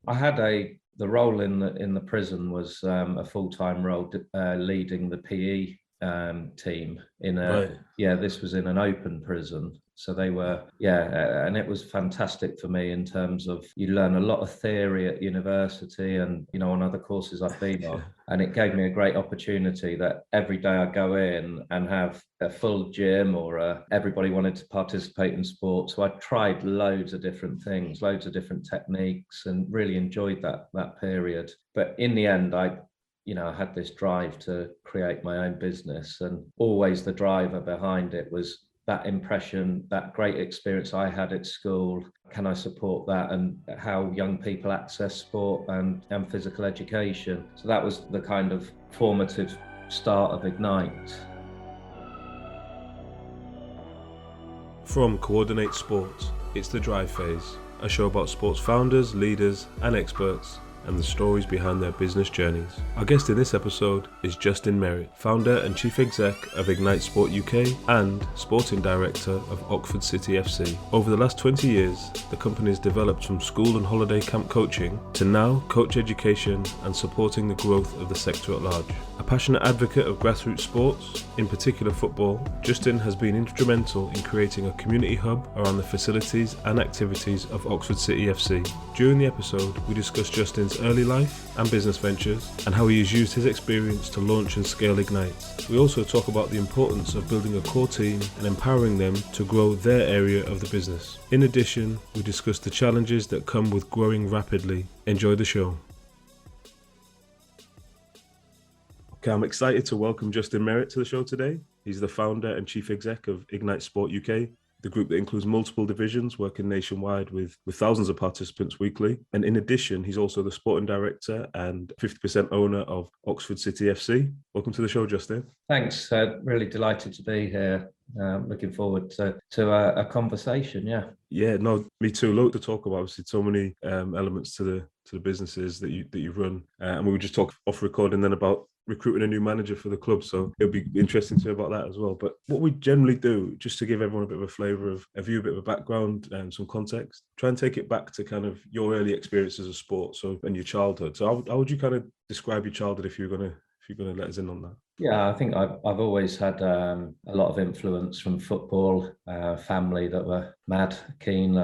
I had the role in the prison was a full-time role, leading the PE team in Right. this was in an open prison. So they were, and it was fantastic for me in terms of you learn a lot of theory at university and, on other courses I've been on. And it gave me a great opportunity that every day I go in and have a full gym or everybody wanted to participate in sport. So I tried loads of different things, loads of different techniques, and really enjoyed that period. But in the end, I had this drive to create my own business, and always the driver behind it was that impression, that great experience I had at school. Can I support that, and how young people access sport and physical education? So that was the kind of formative start of Ignite. From Coordinate Sports, it's The Drive Phase, a show about sports founders, leaders and experts, and the stories behind their business journeys. Our guest in this episode is Justin Merritt, founder and chief exec of Ignite Sport UK and sporting director of Oxford City FC. Over the last 20 years, the company has developed from school and holiday camp coaching to now coach education and supporting the growth of the sector at large. A passionate advocate of grassroots sports, in particular football, Justin has been instrumental in creating a community hub around the facilities and activities of Oxford City FC. During the episode, we discuss Justin's early life and business ventures and how he has used his experience to launch and scale Ignite. We also talk about the importance of building a core team and empowering them to grow their area of the business. In addition, we discuss the challenges that come with growing rapidly. Enjoy the show. Okay, I'm excited to welcome Justin Merritt to the show today. He's the founder and chief exec of Ignite Sport UK, the group that includes multiple divisions working nationwide with thousands of participants weekly. And in addition, he's also the sporting director and 50% owner of Oxford City FC. Welcome to the show, Justin. Thanks. Really delighted to be here. Looking forward to a conversation. Yeah, no, me too. Loads to talk about. Obviously, so many elements to the businesses that you run, and we were just talking off recording then about recruiting a new manager for the club, so it'll be interesting to hear about that as well. But what we generally do, just to give everyone a bit of a flavour of a view, a bit of a background and some context, try and take it back to kind of your early experiences of sport, and your childhood. So how would you kind of describe your childhood if you're gonna let us in on that? Yeah, I think I've always had a lot of influence from football, family that were mad keen.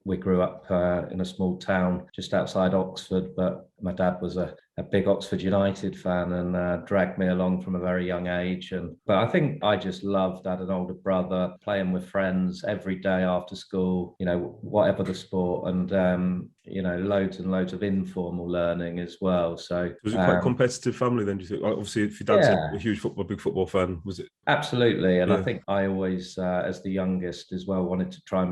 We grew up in a small town just outside Oxford, but my dad was a big Oxford United fan and dragged me along from a very young age. But I think I just loved, I had an older brother, playing with friends every day after school, whatever the sport, and loads and loads of informal learning as well. So was it quite a competitive family then, do you think? Obviously, if your dad's a huge big football fan, was it? Absolutely. And I think I always, as the youngest as well, wanted to try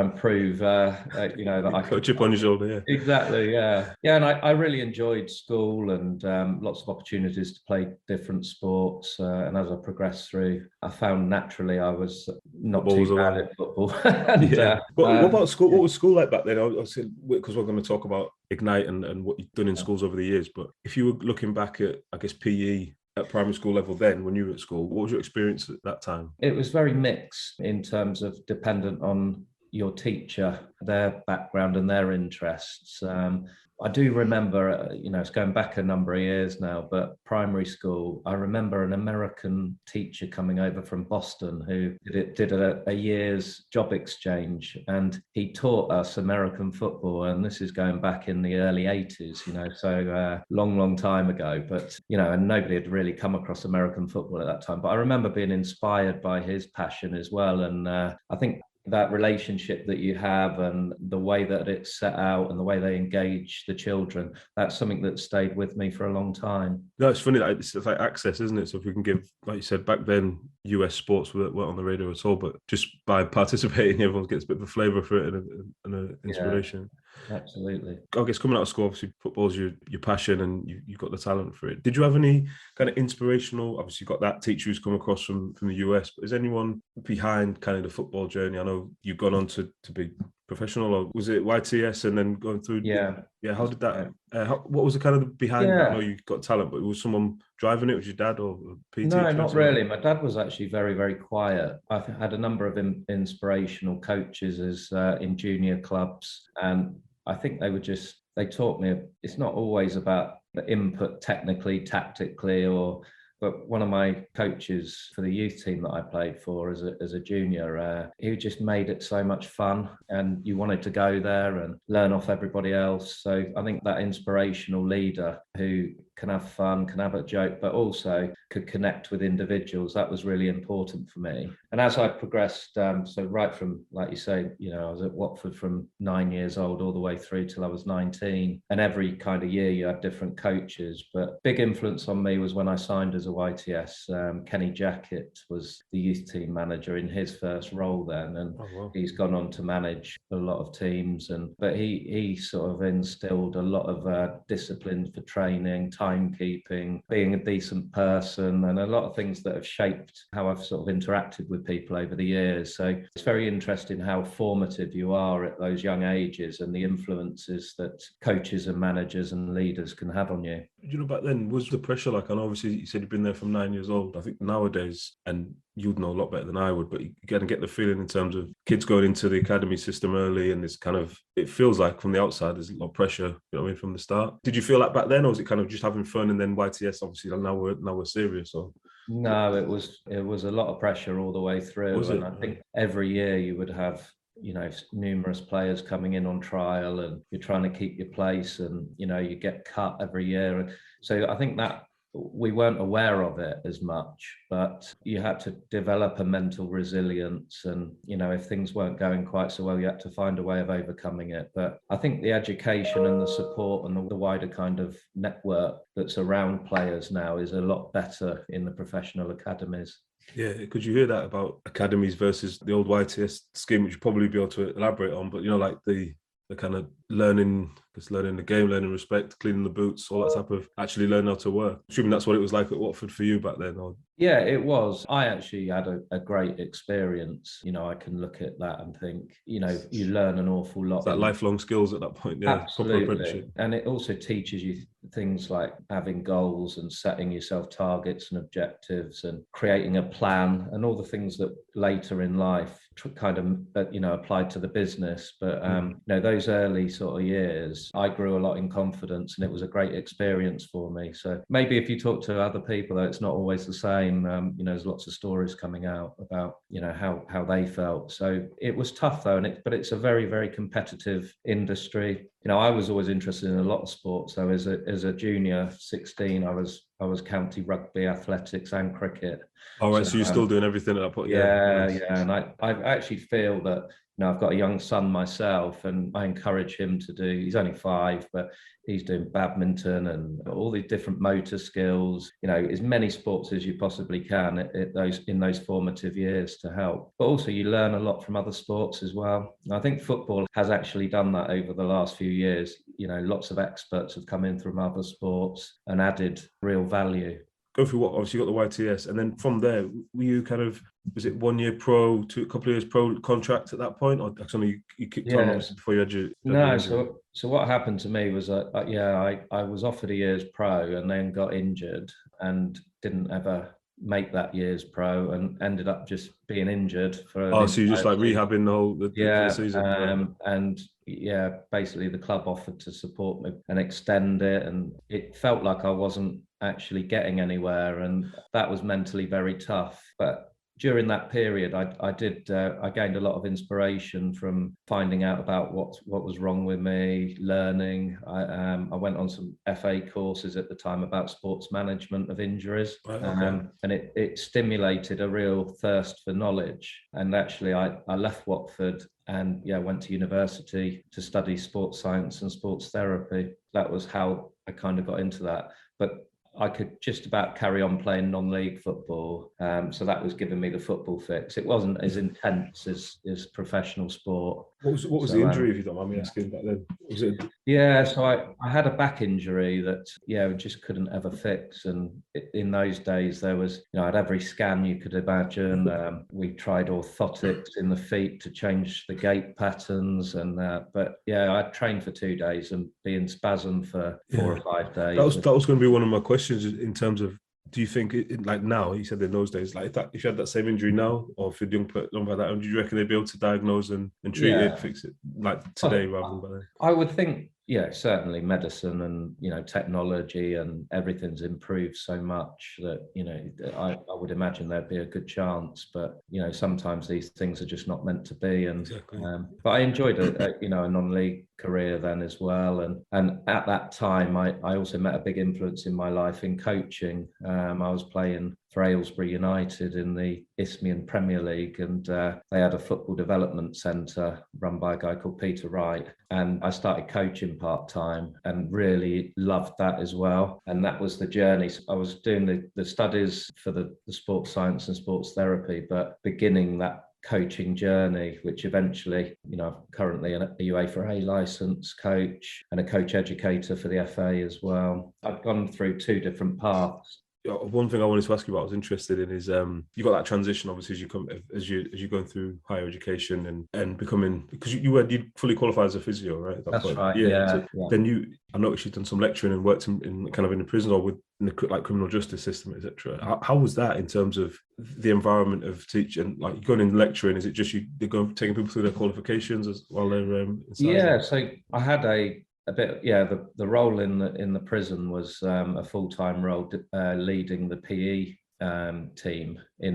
and prove, that I could chip on your shoulder. Yeah, exactly. Yeah. And I really enjoyed school and lots of opportunities to play different sports. And as I progressed through, I found naturally I was not too bad at football. What about school? What was school like back then? Obviously, because we're going to talk about Ignite and what you've done in schools over the years. But if you were looking back at, I guess, PE at primary school level then, when you were at school, what was your experience at that time? It was very mixed in terms of dependent on your teacher, their background and their interests. I do remember, it's going back a number of years now, but primary school, I remember an American teacher coming over from Boston who did a year's job exchange, and he taught us American football. And this is going back in the early 80s, so long time ago. But, and nobody had really come across American football at that time. But I remember being inspired by his passion as well. And I think that relationship that you have and the way that it's set out and the way they engage the children, that's something that stayed with me for a long time. No, it's funny, it's like access, isn't it? So if we can give, like you said, back then, US sports weren't on the radar at all, but just by participating, everyone gets a bit of a flavour for it and an inspiration. Yeah, absolutely. I guess coming out of school, obviously football's your passion and you've got the talent for it. Did you have any kind of inspirational, obviously you've got that teacher who's come across from the US, but is anyone behind kind of the football journey? I know you've gone on to be professional, or was it YTS and then going through? How did that? What was the kind of behind that? I know you got talent, but was someone driving it? Was your dad or PT? No, not really. My dad was actually very, very quiet. I've had a number of inspirational coaches in junior clubs, and I think they were just they taught me it's not always about the input technically, tactically, but one of my coaches for the youth team that I played for as a junior, he just made it so much fun, and you wanted to go there and learn off everybody else. So I think that inspirational leader who can have fun, can have a joke, but also could connect with individuals, that was really important for me. And as I progressed, so right from, like you say, I was at Watford from 9 years old all the way through till I was 19. And every kind of year you had different coaches. But big influence on me was when I signed as a YTS. Kenny Jackett was the youth team manager in his first role then. And he's gone on to manage a lot of teams. But he sort of instilled a lot of discipline for training, timekeeping, being a decent person, and a lot of things that have shaped how I've sort of interacted with people over the years. So it's very interesting how formative you are at those young ages and the influences that coaches and managers and leaders can have on you. Back then, was the pressure like, and obviously you said you've been there from 9 years old. I think nowadays, and you'd know a lot better than I would, but you kind of get the feeling in terms of kids going into the academy system early, and it's kind of, it feels like from the outside there's a lot of pressure, from the start. Did you feel like back then, or was it kind of just having fun, and then YTS obviously now we're serious? Or no, it was a lot of pressure all the way through. And I think every year you would have numerous players coming in on trial, and you're trying to keep your place, and you get cut every year. So I think that we weren't aware of it as much, but you had to develop a mental resilience, and if things weren't going quite so well, you had to find a way of overcoming it. But I think the education and the support and the wider kind of network that's around players now is a lot better in the professional academies. Yeah, could you hear that about academies versus the old YTS scheme, which you'd probably be able to elaborate on, but like the kind of learning the game, learning respect, cleaning the boots, all that type of actually learning how to work. Assuming that's what it was like at Watford for you back then? Or... Yeah, it was. I actually had a great experience. I can look at that and think, you learn an awful lot. It's that lifelong skills at that point, yeah. Absolutely. And it also teaches you things like having goals and setting yourself targets and objectives and creating a plan, and all the things that later in life kind of, applied to the business. But, those early sort of years, I grew a lot in confidence, and it was a great experience for me. So maybe if you talk to other people, though, it's not always the same. There's lots of stories coming out about, how they felt. So it was tough though, but it's a very, very competitive industry. I was always interested in a lot of sports. So as a junior, 16, I was county rugby, athletics, and cricket. All right, so you're still doing everything at that point. Yeah. And I actually feel that I've got a young son myself, and I encourage him to do. He's only 5, but he's doing badminton and all these different motor skills. As many sports as you possibly can in those formative years to help. But also, you learn a lot from other sports as well. And I think football has actually done that over the last few years. Lots of experts have come in from other sports and added real value. Go through what, obviously you got the YTS, and then from there, were you kind of, was it 1 year pro to a couple of years pro contract at that point, or actually you kicked on obviously before you had your... No, so what happened to me was I was offered a year's pro and then got injured and didn't ever make that year's pro, and ended up just being injured for... so you just like rehabbing the season? And basically the club offered to support me and extend it, and it felt like I wasn't actually getting anywhere, and that was mentally very tough. But during that period, I gained a lot of inspiration from finding out about what was wrong with me, learning. I went on some FA courses at the time about sports management of injuries, and it stimulated a real thirst for knowledge. And actually, I left Watford and went to university to study sports science and sports therapy. That was how I kind of got into that. But I could just about carry on playing non-league football. So that was giving me the football fix. It wasn't as intense as professional sport. What was the injury, if you don't mind me asking, back then? Was it... So I had a back injury that, just couldn't ever fix. And in those days, there was, I had every scan you could imagine. We tried orthotics in the feet to change the gait patterns. But I trained for 2 days and be in spasm for 4 or 5 days. That was going to be one of my questions in terms of, do you think, like now, you said in those days, like if you had that same injury now, or if you're young like that, do you reckon they'd be able to diagnose and treat it, fix it, like today rather than back then? I would think Yeah, certainly medicine and, technology and everything's improved so much that, I would imagine there'd be a good chance, but, sometimes these things are just not meant to be. And, Exactly. but I enjoyed a non-league career then as well. And at that time, I also met a big influence in my life in coaching. I was playing for Aylesbury United in the Isthmian Premier League, and they had a football development centre run by a guy called Peter Wright. And I started coaching part-time and really loved that as well. And that was the journey. So I was doing the studies for the sports science and sports therapy, but beginning that coaching journey, which eventually, I'm currently a UEFA A licence coach and a coach educator for the FA as well. I've gone through two different paths. One thing I wanted to ask you about, I was interested in, is you got that transition obviously as you're going through higher education and becoming, because you fully qualified as a physio, right? That's right. Yeah. So then I noticed you've done some lecturing and worked in kind of in the prison or in the criminal justice system, etc. How was that in terms of the environment of teaching? Like going in lecturing, is it just they're taking people through their qualifications while they're inside? Yeah. So I had a bit, the role in the prison was a full-time role, leading the PE team in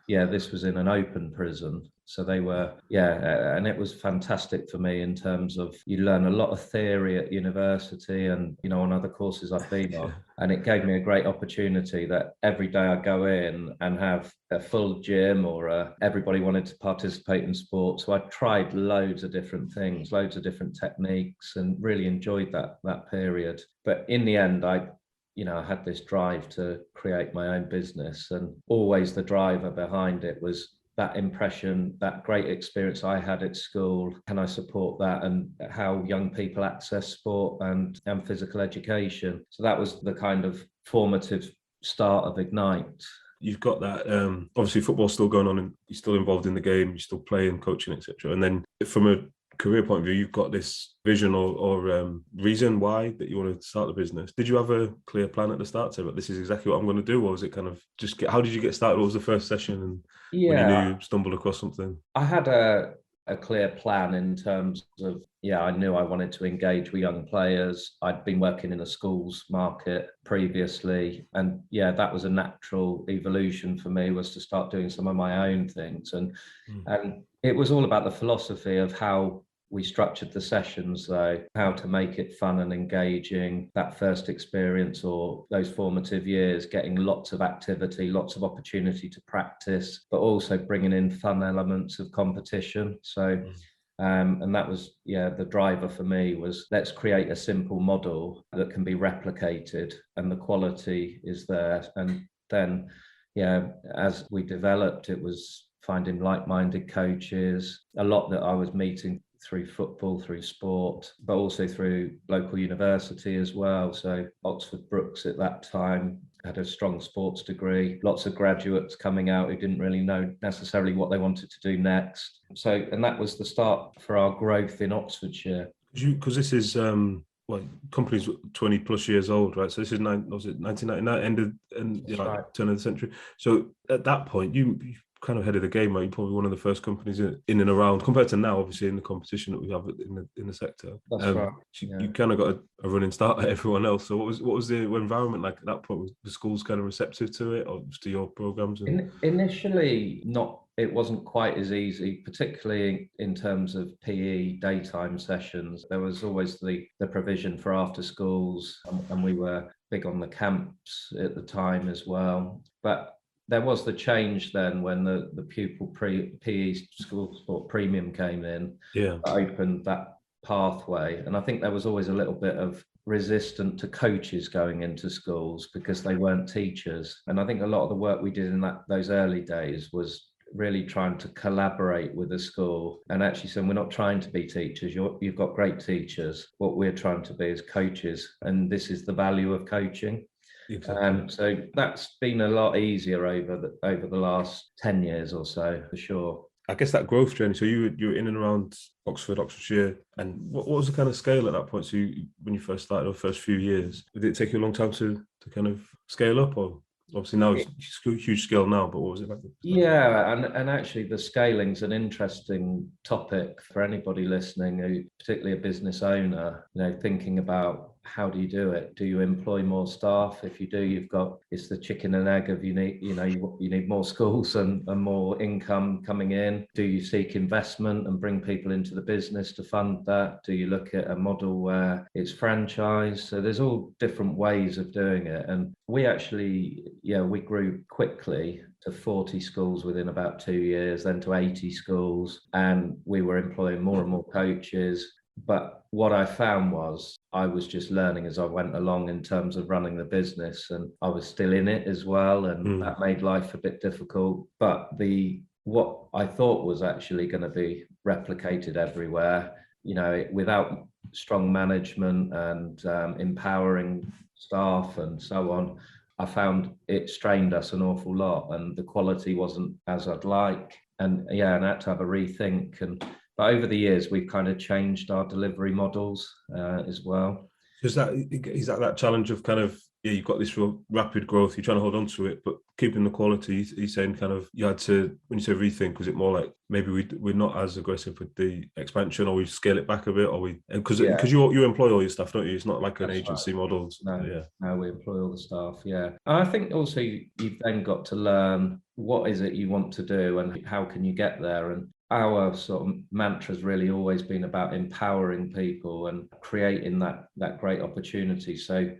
this was in an open prison. So they were, and it was fantastic for me in terms of you learn a lot of theory at university and, on other courses I've been on. And it gave me a great opportunity that every day I go in and have a full gym or everybody wanted to participate in sport. So I tried loads of different things, loads of different techniques, and really enjoyed that period. But in the end, I had this drive to create my own business, and always the driver behind it was that impression, that great experience I had at school. Can I support that, and how young people access sport and physical education? So that was the kind of formative start of Ignite. You've got that, obviously football's still going on and you're still involved in the game, you're still playing, coaching, etc. And then from a career point of view, you've got this vision or reason why that you want to start the business. Did you have a clear plan at the start, say, but this is exactly what I'm going to do? Or was it kind of just how did you get started? What was the first session and when you knew you stumbled across something? I had a clear plan in terms of, I knew I wanted to engage with young players. I'd been working in the schools market previously. And that was a natural evolution for me, was to start doing some of my own things. And it was all about the philosophy of how we structured the sessions, though, how to make it fun and engaging, that first experience or those formative years, getting lots of activity, lots of opportunity to practice, but also bringing in fun elements of competition. So, and that was, the driver for me was, let's create a simple model that can be replicated and the quality is there. And then, as we developed, it was finding like-minded coaches, a lot that I was meeting through football, through sport, but also through local university as well. So Oxford Brookes at that time had a strong sports degree, lots of graduates coming out who didn't really know necessarily what they wanted to do next. So, and that was the start for our growth in Oxfordshire. Because this is, company's 20 plus years old, right? So this is 1999, turn of the century. So at that point, you kind of head of the game, right? You're probably one of the first companies in and around, compared to now, obviously, in the competition that we have in the sector. That's right. You kind of got a running start at everyone else. So what was the environment like at that point? Was the schools kind of receptive to it, or to your programs? Initially, not. It wasn't quite as easy, particularly in terms of PE daytime sessions. There was always the provision for after schools, and we were big on the camps at the time as well. But there was the change then when the pupil PE school sport premium came in, that opened that pathway. And I think there was always a little bit of resistant to coaches going into schools because they weren't teachers. And I think a lot of the work we did in those early days was really trying to collaborate with the school and actually saying, we're not trying to be teachers. You've got great teachers. What we're trying to be is coaches. And this is the value of coaching. Exactly. So that's been a lot easier over the last 10 years or so, for sure. I guess that growth journey. So you were in and around Oxfordshire, and what was the kind of scale at that point? So when you first started, or first few years, did it take you a long time to kind of scale up, or? Obviously now it's huge scale now, but what was it like? Yeah, and actually the scaling's an interesting topic for anybody listening, who, particularly a business owner, thinking about how do you do it? Do you employ more staff? If you do, it's the chicken and egg of you need more schools and more income coming in. Do you seek investment and bring people into the business to fund that? Do you look at a model where it's franchise? So there's all different ways of doing it. And we actually, we grew quickly to 40 schools within about 2 years, then to 80 schools, and we were employing more and more coaches. But what I found was I was just learning as I went along in terms of running the business, and I was still in it as well, and that made life a bit difficult. But what I thought was actually going to be replicated everywhere, without strong management and empowering staff and so on, I found it strained us an awful lot, and the quality wasn't as I'd like. And I had to have a rethink. But over the years, we've kind of changed our delivery models as well. Is that challenge of kind of, you've got this real rapid growth, you're trying to hold on to it, but keeping the quality? You're saying kind of you had to, when you say rethink, was it more like maybe we're not as aggressive with the expansion, or we scale it back a bit, or because you employ all your staff, don't you? It's not like an agency model. No, we employ all the staff. Yeah, and I think also you've then got to learn what is it you want to do and how can you get there. And our sort of mantra has really always been about empowering people and creating that great opportunity. So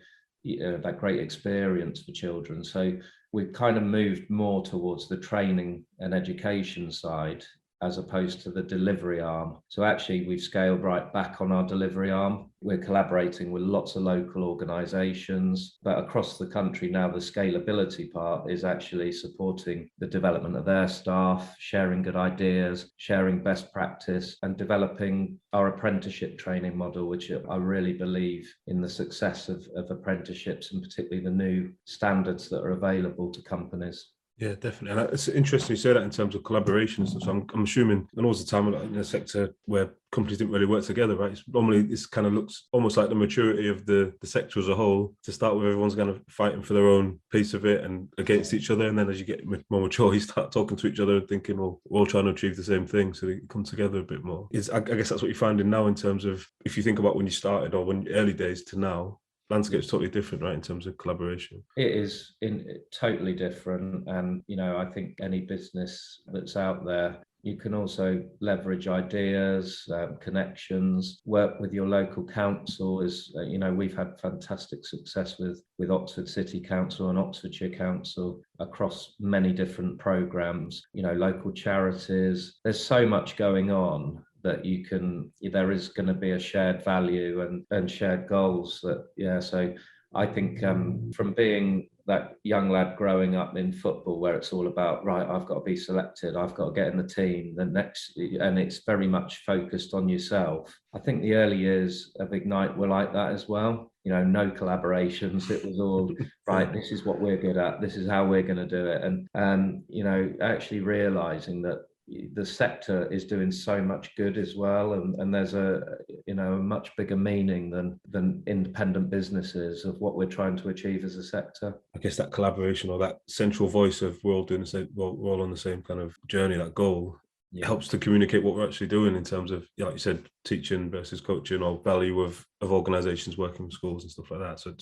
that great experience for children. So we've kind of moved more towards the training and education side as opposed to the delivery arm. So actually we've scaled right back on our delivery arm. We're collaborating with lots of local organisations, but across the country now the scalability part is actually supporting the development of their staff, sharing good ideas, sharing best practice, and developing our apprenticeship training model, which I really believe in the success of apprenticeships, and particularly the new standards that are available to companies. Yeah, definitely. And it's interesting you say that in terms of collaborations. So I'm assuming, and also the time in a sector where companies didn't really work together, right? Normally this kind of looks almost like the maturity of the sector as a whole. To start with, everyone's kind of fighting for their own piece of it and against each other. And then as you get more mature, you start talking to each other and thinking, well, we're all trying to achieve the same thing. So they come together a bit more. I guess that's what you're finding now in terms of, if you think about when you started or when early days to now, landscape's totally different, right, in terms of collaboration. It is totally different. And, I think any business that's out there, you can also leverage ideas, connections, work with your local council. We've had fantastic success with Oxford City Council and Oxfordshire Council across many different programmes, local charities. There's so much going on that there is going to be a shared value and shared goals so I think from being that young lad growing up in football where it's all about, right, I've got to be selected, I've got to get in the team, and it's very much focused on yourself. I think the early years of Ignite were like that as well. No collaborations. It was all, right, this is what we're good at, this is how we're going to do it. And actually realizing that the sector is doing so much good as well, and there's a much bigger meaning than independent businesses of what we're trying to achieve as a sector. I guess that collaboration, or that central voice of we're all on the same kind of journey, that goal, helps to communicate what we're actually doing in terms of, like you said, teaching versus coaching, or value of organisations working with schools and stuff like that. So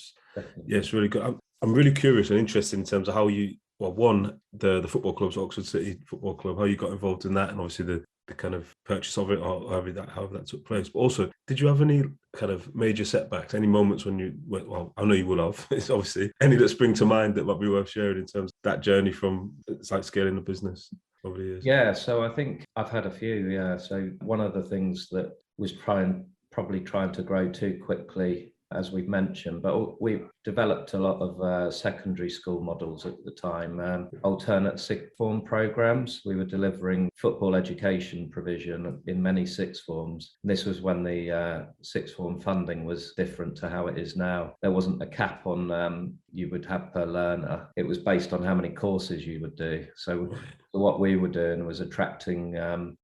it's really good. I'm really curious and interested in terms of how you, the football clubs, Oxford City Football Club, how you got involved in that, and obviously the kind of purchase of it, or however that took place. But also, did you have any kind of major setbacks, any moments when you went, well, I know you will have, it's obviously any that spring to mind that might be worth sharing in terms of that journey from scaling the business over the years? Yeah, so I think I've had a few, So one of the things that was probably trying to grow too quickly, as we've mentioned, but we've developed a lot of secondary school models at the time, alternate sixth form programs. We were delivering football education provision in many sixth forms. And this was when the sixth form funding was different to how it is now. There wasn't a cap on you would have per learner. It was based on how many courses you would do. So what we were doing was attracting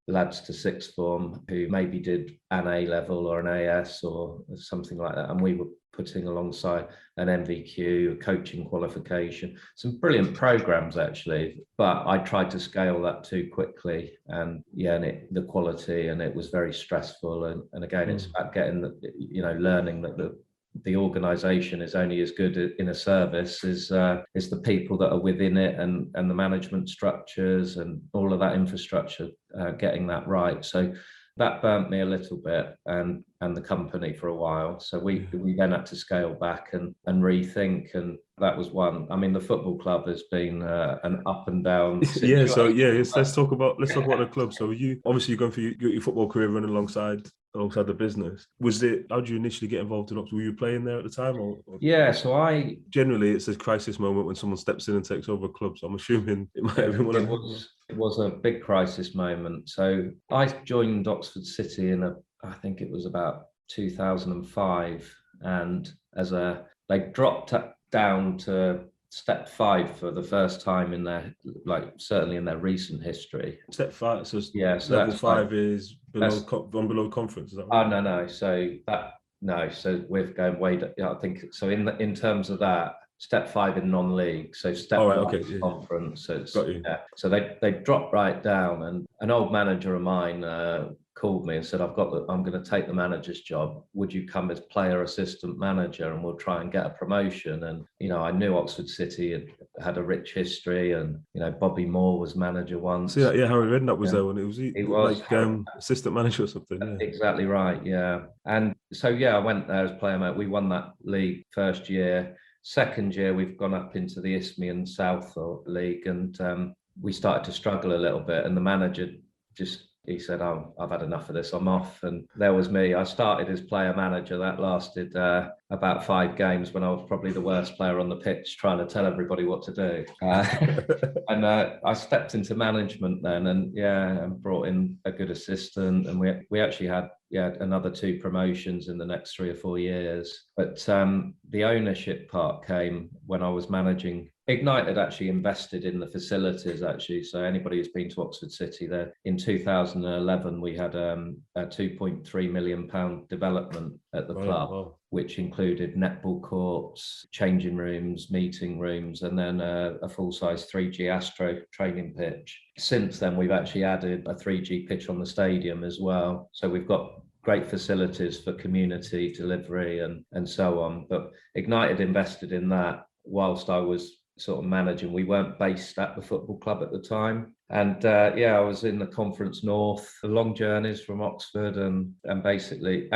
lads to sixth form who maybe did an A level or an AS or something like that, and we were putting alongside an MVQ, a coaching qualification, some brilliant programs actually. But I tried to scale that too quickly, and the quality, and it was very stressful. And again, it's about getting learning that the organisation is only as good in a service as the people that are within it, and the management structures and all of that infrastructure, getting that right. So that burnt me a little bit, and the company for a while. So we then had to scale back and rethink, and that was one. I mean, the football club has been an up and down situation. Let's talk about the club. So you obviously you're going for your football career running alongside the business. How did you initially get involved in Oxford? Were you playing there at the time, or? Yeah, so I generally it's a crisis moment when someone steps in and takes over a club. So I'm assuming it might have been one of those. It was a big crisis moment. So I joined Oxford City I think it was about 2005, and they dropped down to step 5 for the first time in their, certainly in their recent history. Step 5, so level 5 is below conference. Is that right? Oh no. So we're going way down. I think so. In terms of that, step 5 in non-league. So step 1 is conference. So got you. Yeah. So they dropped right down, and an old manager of mine called me and said, I'm going to take the manager's job. Would you come as player assistant manager, and we'll try and get a promotion? And I knew Oxford City had a rich history, and Bobby Moore was manager once. So Harry Redknapp was there when he was assistant manager or something. Yeah. Exactly right. Yeah. And so I went there as player mate. We won that league first year. Second year, we've gone up into the Isthmian South League, and we started to struggle a little bit. And the manager he said, I've had enough of this, I'm off. And there was me. I started as player manager. That lasted about 5 games, when I was probably the worst player on the pitch, trying to tell everybody what to do. And I stepped into management then, and brought in a good assistant. And we actually had another 2 promotions in the next 3 or 4 years. But the ownership part came when I was managing. Ignite had actually invested in the facilities, actually. So anybody who's been to Oxford City, there in 2011, we had a £2.3 million development at the club, which included netball courts, changing rooms, meeting rooms, and then a full-size 3G Astro training pitch. Since then, we've actually added a 3G pitch on the stadium as well. So we've got great facilities for community delivery and so on. But Ignite had invested in that whilst I was sort of managing. We weren't based at the football club at the time. And I was in the Conference North, the long journeys from Oxford, and basically,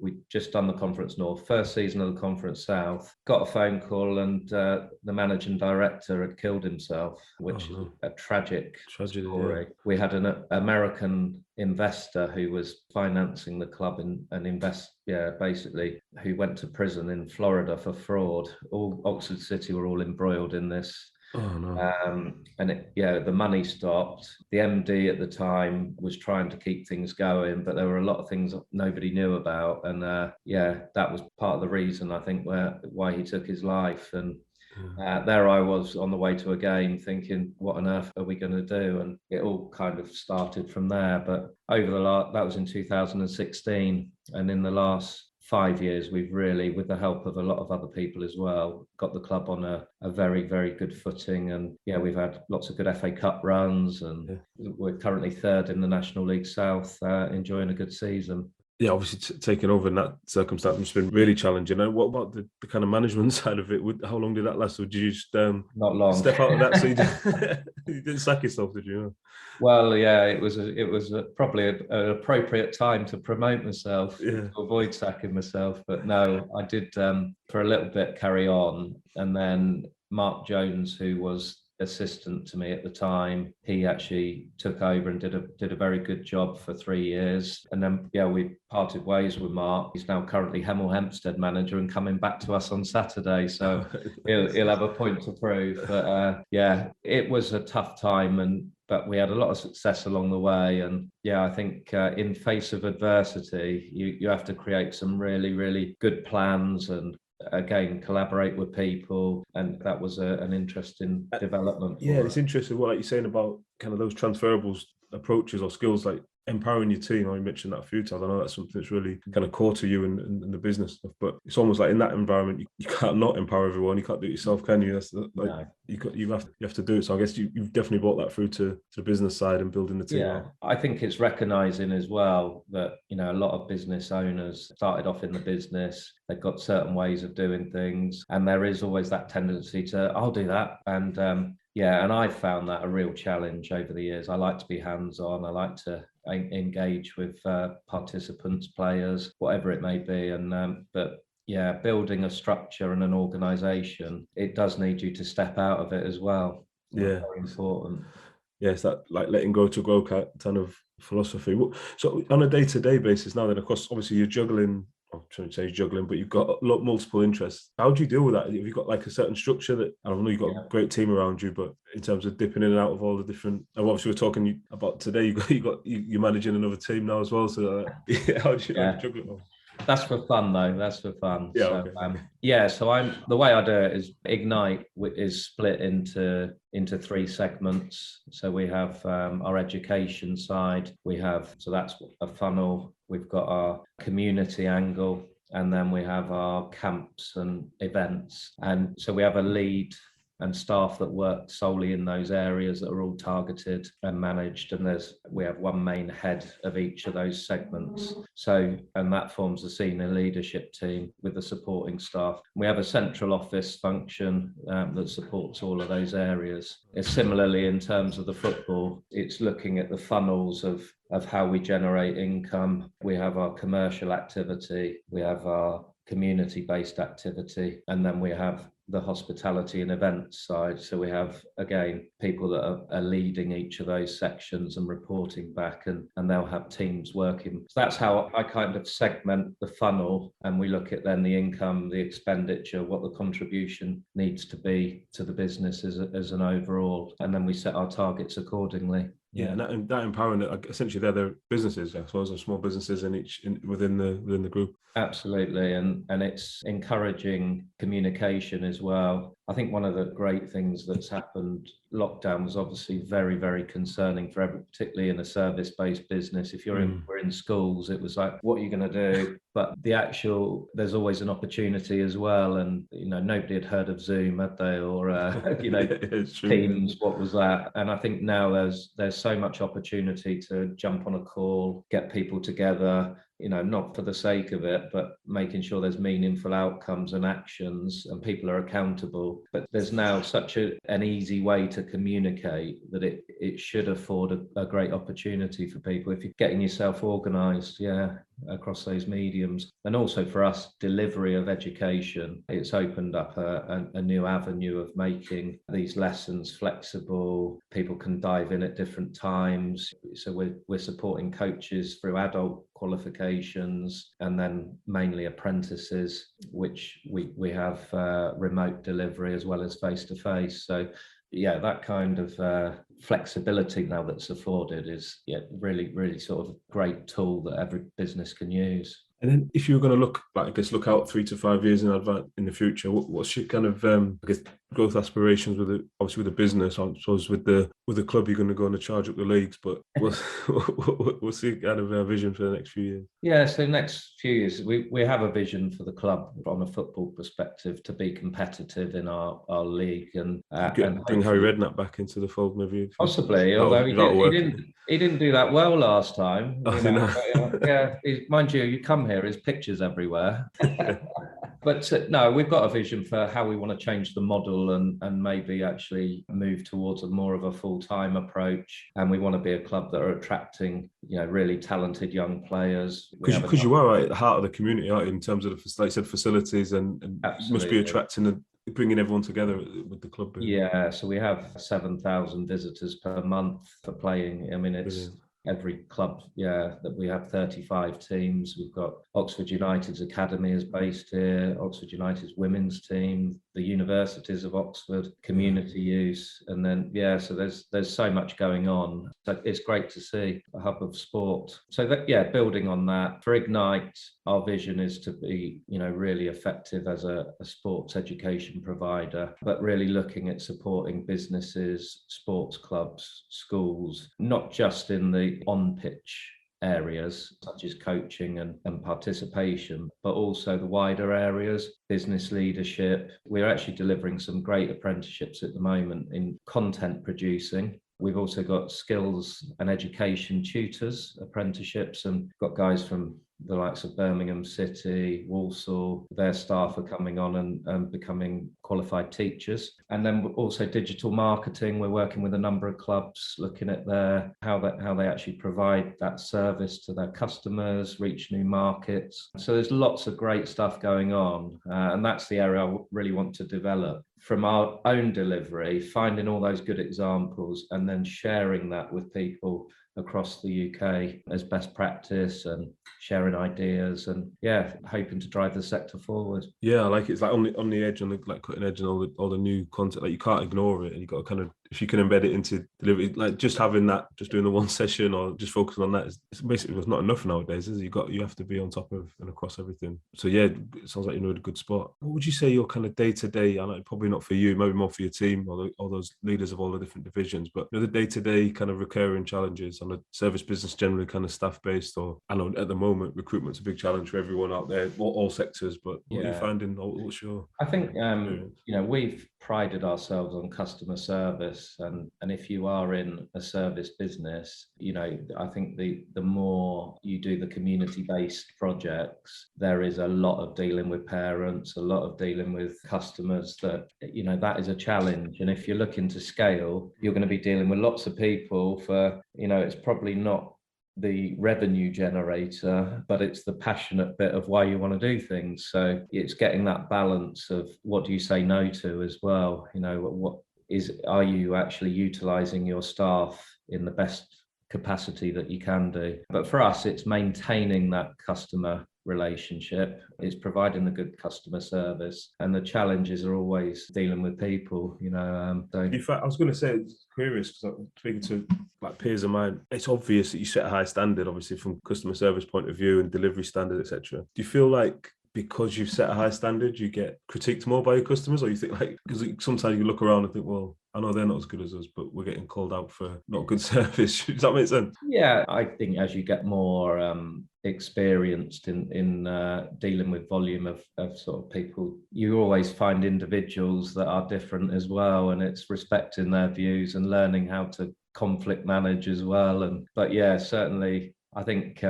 we just done the Conference North, first season of the Conference South, got a phone call, and the managing director had killed himself, which is a tragic story. Yeah. We had an American investor who was financing the club basically, who went to prison in Florida for fraud. All Oxford City were all embroiled in this. Oh, no. And the money stopped. The MD at the time was trying to keep things going, but there were a lot of things nobody knew about. And that was part of the reason, I think, why he took his life. And there I was on the way to a game thinking, what on earth are we going to do? And it all kind of started from there. But that was in 2016. And in the last 5 years, we've really, with the help of a lot of other people as well, got the club on a very, very good footing. And we've had lots of good FA Cup runs, and we're currently 3rd in the National League South, enjoying a good season. Yeah, obviously taking over in that circumstance has been really challenging. And what about the kind of management side of it? How long did that last? Or did you just not long step out of that? So you didn't sack yourself, did you? Well, it was probably an appropriate time to promote myself, to avoid sacking myself. But no, I did for a little bit carry on, and then Mark Jones, who was assistant to me at the time, he actually took over and did a very good job for 3 years. And then we parted ways with Mark. He's now currently Hemel Hempstead manager and coming back to us on Saturday, so he'll have a point to prove. But it was a tough time, but we had a lot of success along the way. And I think in face of adversity, you have to create some really, really good plans and again, collaborate with people. And that was an interesting development. Yeah, it's interesting what, like you're saying about kind of those transferable approaches or skills, like empowering your team. I mentioned that a few times. I know that's something that's really kind of core to you and the business stuff, but it's almost like in that environment, you can't not empower everyone. You can't do it yourself, can you? That's like, no. You have to do it. So I guess you've definitely brought that through to the business side and building the team out. I think it's recognizing as well that, a lot of business owners started off in the business. They've got certain ways of doing things, and there is always that tendency to, I'll do that. And and I've found that a real challenge over the years. I like to be hands-on. I like to engage with participants, players, whatever it may be. And but building a structure and an organization, it does need you to step out of it as well. Yeah, very important. Yeah, it's that like letting go to grow kind of philosophy. So on a day-to-day basis now, then of course, obviously you're juggling. I'm trying to say juggling, but you've got multiple interests. How do you deal with that? Have you got like a certain structure that, I don't know, you've got a great team around you, but in terms of dipping in and out of all the different, obviously we're talking about today, you're managing another team now as well. So how do you juggle it all? That's for fun though. That's for fun. Yeah. So, okay. So the way I do it is Ignite is split into 3 segments. So we have our education side. So that's a funnel. We've got our community angle, and then we have our camps and events. And so we have a lead and staff that work solely in those areas that are all targeted and managed. And we have one main head of each of those segments. And that forms the senior leadership team with the supporting staff. We have a central office function that supports all of those areas. Similarly, in terms of the football, it's looking at the funnels of how we generate income. We have our commercial activity, we have our community-based activity, and then we have the hospitality and events side. So we have, again, people that are leading each of those sections and reporting back, and they'll have teams working. So that's how I kind of segment the funnel, and we look at then the income, the expenditure, what the contribution needs to be to the business as an overall, and then we set our targets accordingly. Yeah, and that empowering, essentially they're their businesses, I suppose, are small businesses within the group. Absolutely, and it's encouraging communication as well. I think one of the great things that's happened, lockdown was obviously very, very concerning for everyone, particularly in a service-based business. If we're in schools, it was like, what are you going to do? But there's always an opportunity as well. And, nobody had heard of Zoom, had they? Or, Teams, what was that? And I think now there's so much opportunity to jump on a call, get people together, not for the sake of it, but making sure there's meaningful outcomes and actions and people are accountable. But there's now such an easy way to communicate that it should afford a great opportunity for people if you're getting yourself organised, across those mediums. And also for us, delivery of education, it's opened up a new avenue of making these lessons flexible. People can dive in at different times. So we're supporting coaches through adult qualifications, and then mainly apprentices, which we have remote delivery as well as face-to-face. So that kind of flexibility now that's afforded is really, really sort of great tool that every business can use. And then if you were going to look out 3 to 5 years in advance in the future, what's your kind of growth aspirations with the business? I suppose with the club, you're going to go on to charge up the leagues, but what's the kind of vision for the next few years? Yeah, so next few years, we have a vision for the club from a football perspective to be competitive in our league and bring Harry Redknapp back into the fold, maybe. Possibly, although he didn't do that well last time. Mind you come here, his pictures everywhere. But no, we've got a vision for how we want to change the model and maybe actually move towards more of a full-time approach. And we want to be a club that are attracting, really talented young players. Because you are at the heart of the community, aren't you, in terms of, like you said, facilities and must be attracting and bringing everyone together with the club. Yeah, so we have 7,000 visitors per month for playing. I mean, it's brilliant. Every club, that we have 35 teams. We've got Oxford United's academy is based here, Oxford United's women's team, the universities of Oxford, community use, and then so there's so much going on. So it's great to see a hub of sport. So building on that for Ignite, our vision is to be, really effective as a sports education provider, but really looking at supporting businesses, sports clubs, schools, not just in the on-pitch areas such as coaching and participation, but also the wider areas, business leadership. We're actually delivering some great apprenticeships at the moment in content producing. We've also got skills and education tutors, apprenticeships, and got guys from the likes of Birmingham City, Walsall. Their staff are coming on and becoming qualified teachers. And then also digital marketing. We're working with a number of clubs, looking at how they actually provide that service to their customers, reach new markets. So there's lots of great stuff going on, and that's the area I really want to develop. From our own delivery, finding all those good examples and then sharing that with people across the UK as best practice and sharing ideas and hoping to drive the sector forward. Yeah, I like it. It's like on the edge, on the like cutting edge, and all the new content. Like you can't ignore it, and you got to kind of, if you can embed it into delivery, like just having that, just doing the one session or just focusing on that, it's basically it's not enough nowadays. Is it? You have to be on top of and across everything. So yeah, it sounds like you're in a good spot. What would you say your kind of day to day? I know probably not for you, maybe more for your team or all those leaders of all the different divisions, but the day to day kind of recurring challenges on the service business, generally kind of staff based, or I know at the moment recruitment's a big challenge for everyone out there, all sectors. But what are you finding? What's your? I think we've prided ourselves on customer service, and if you are in a service business, I think the more you do the community-based projects, there is a lot of dealing with parents, a lot of dealing with customers that is a challenge. And if you're looking to scale, you're going to be dealing with lots of people for, it's probably not the revenue generator, but it's the passionate bit of why you want to do things. So it's getting that balance of what do you say no to as well. Are you actually utilizing your staff in the best capacity that you can do? But for us, it's maintaining that customer relationship, it's providing the good customer service, and the challenges are always dealing with people. In fact, I was going to say, it's curious because I'm speaking to like peers of mine. It's obvious that you set a high standard, obviously from customer service point of view and delivery standard, etc. Do you feel like because you've set a high standard, you get critiqued more by your customers, or you think like, because sometimes you look around and think, well, I know they're not as good as us, but we're getting called out for not good service. Does that make sense? Yeah, I think as you get more experienced in dealing with volume of sort of people, you always find individuals that are different as well, and it's respecting their views and learning how to conflict manage as well. But yeah, certainly I think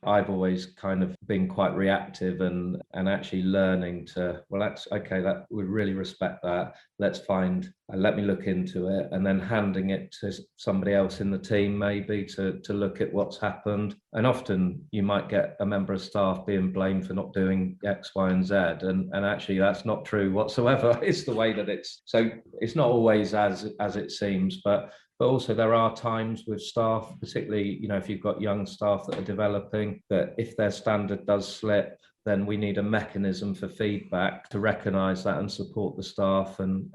I've always kind of been quite reactive and actually learning to, well, that's okay, that we really respect that. Let me look into it, and then handing it to somebody else in the team, maybe to look at what's happened. And often you might get a member of staff being blamed for not doing X, Y, and Z. And actually that's not true whatsoever. It's the way that so it's not always as it seems, but also there are times with staff, particularly, if you've got young staff that are developing, that if their standard does slip, then we need a mechanism for feedback to recognise that and support the staff and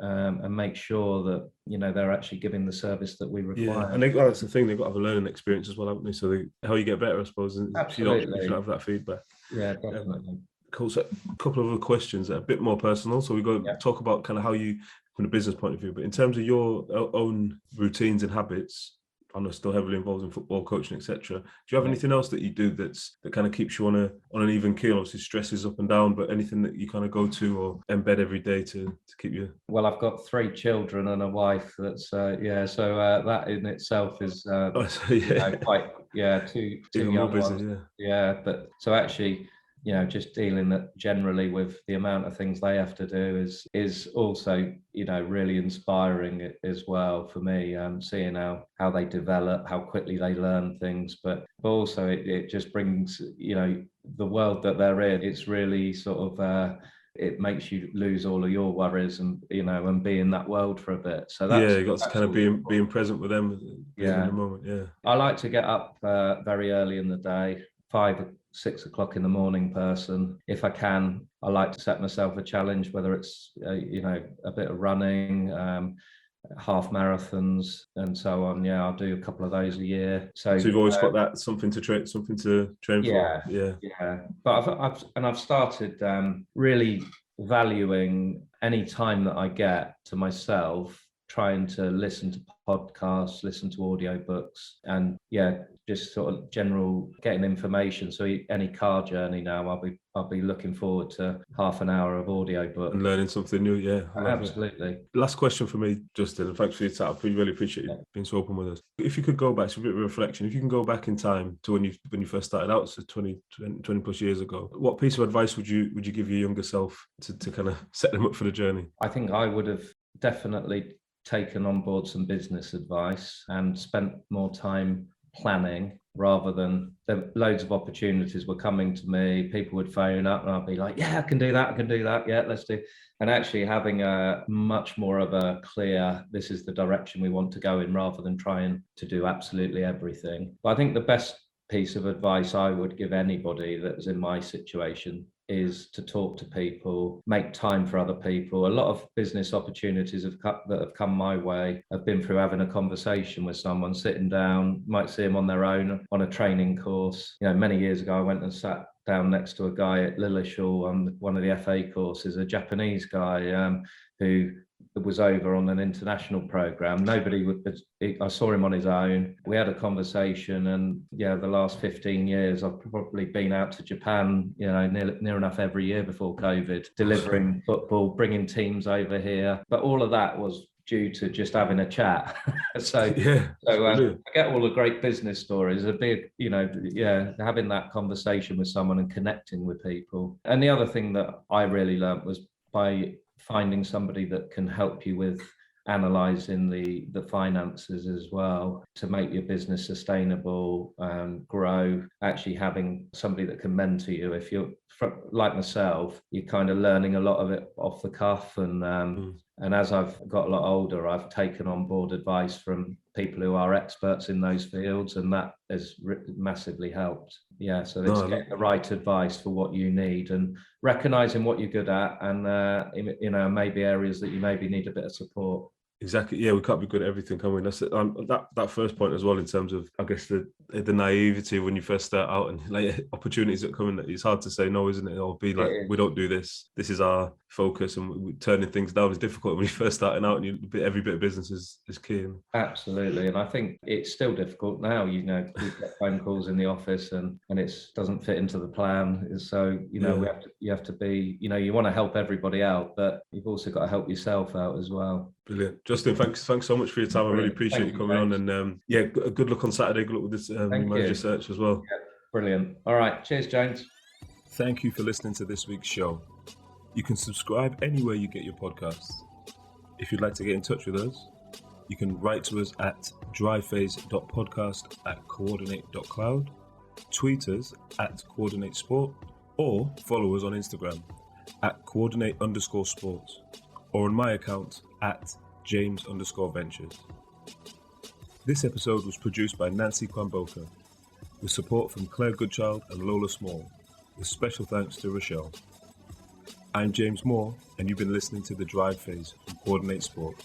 make sure that they're actually giving the service that we require. Yeah, and that's the thing, they've got to have a learning experience as well, haven't they? So how you get better, I suppose, if you don't have that feedback. Yeah, definitely. Cool. So a couple of other questions that are a bit more personal. So we're going to talk about kind of how you, from a business point of view, but in terms of your own routines and habits, I know still heavily involved in football, coaching, etc. Do you have anything else that you do that kind of keeps you on an even keel? Obviously, stress is up and down, but anything that you kind of go to or embed every day to keep you? Well, I've got 3 children and a wife. That's so that in itself is quite too young ones. But so actually, just dealing that generally with the amount of things they have to do is also, really inspiring as well for me, seeing how they develop, how quickly they learn things, but also it just brings, the world that they're in, it's really sort of, it makes you lose all of your worries and, and be in that world for a bit. So that's, you got to kind of being present with them in the moment. Yeah. I like to get up very early in the day, 5 or 6 o'clock in the morning person. If I can, I like to set myself a challenge, whether it's, a bit of running, half marathons and so on. Yeah, I'll do a couple of those a year. So you've always got that something to train yeah, for. Yeah. Yeah. But I've started really valuing any time that I get to myself, trying to listen to podcasts, listen to audiobooks, and just sort of general getting information. So any car journey now, I'll be looking forward to half an hour of audiobook And learning something new. Yeah, absolutely. Last question for me, Justin, and thanks for your time. We really appreciate you being so open with us. If you could go back, it's a bit of a reflection, if you can go back in time to when you first started out, so 20 plus years ago, what piece of advice would you give your younger self to kind of set them up for the journey? I think I would have definitely taken on board some business advice and spent more time planning, rather than loads of opportunities were coming to me. People would phone up and I'd be like, yeah, I can do that. Yeah, let's do. And actually having a much more of a clear, this is the direction we want to go in, rather than trying to do absolutely everything. But I think the best piece of advice I would give anybody that was in my situation is to talk to people, make time for other people. A lot of business opportunities that have come my way have been through having a conversation with someone, sitting down, might see them on their own on a training course. Many years ago, I went and sat down next to a guy at Lillishall on one of the FA courses, a Japanese guy who was over on an international program. I saw him on his own. We had a conversation, and the last 15 years I've probably been out to Japan, near enough every year before COVID, delivering football, bringing teams over here. But all of that was due to just having a chat. So forget all the great business stories. A big, having that conversation with someone and connecting with people. And the other thing that I really learned was by finding somebody that can help you with analysing the finances as well, to make your business sustainable and grow. Actually having somebody that can mentor you. If you're like myself, you're kind of learning a lot of it off the cuff, and as I've got a lot older, I've taken on board advice from people who are experts in those fields, and that has massively helped. So it's getting the right advice for what you need, and recognizing what you're good at, and maybe areas that you maybe need a bit of support. Exactly. Yeah, we can't be good at everything, can we? That's it. That first point as well, in terms of, I guess, the naivety when you first start out, and like opportunities that come in. It's hard to say no, isn't it? Or be like, we don't do this. This is our focus, and turning things down is difficult when you're first starting out, and every bit of business is key. Absolutely, and I think it's still difficult now. We get phone calls in the office, and it doesn't fit into the plan. So you have to be. You want to help everybody out, but you've also got to help yourself out as well. Brilliant. Justin, thanks so much for your time. Brilliant. I really appreciate you coming on, and good luck on Saturday. Good luck with this manager search as well. Yeah, brilliant. All right. Cheers, James. Thank you for listening to this week's show. You can subscribe anywhere you get your podcasts. If you'd like to get in touch with us, you can write to us at dryphase.podcast@coordinate.cloud, tweet us at coordinatesport, or follow us on Instagram at coordinate_sports, or on my account at James_Ventures. This episode was produced by Nancy Kwamboka, with support from Claire Goodchild and Lola Small, with special thanks to Rochelle. I'm James Moore, and you've been listening to The Drive Phase from Coordinate Sport.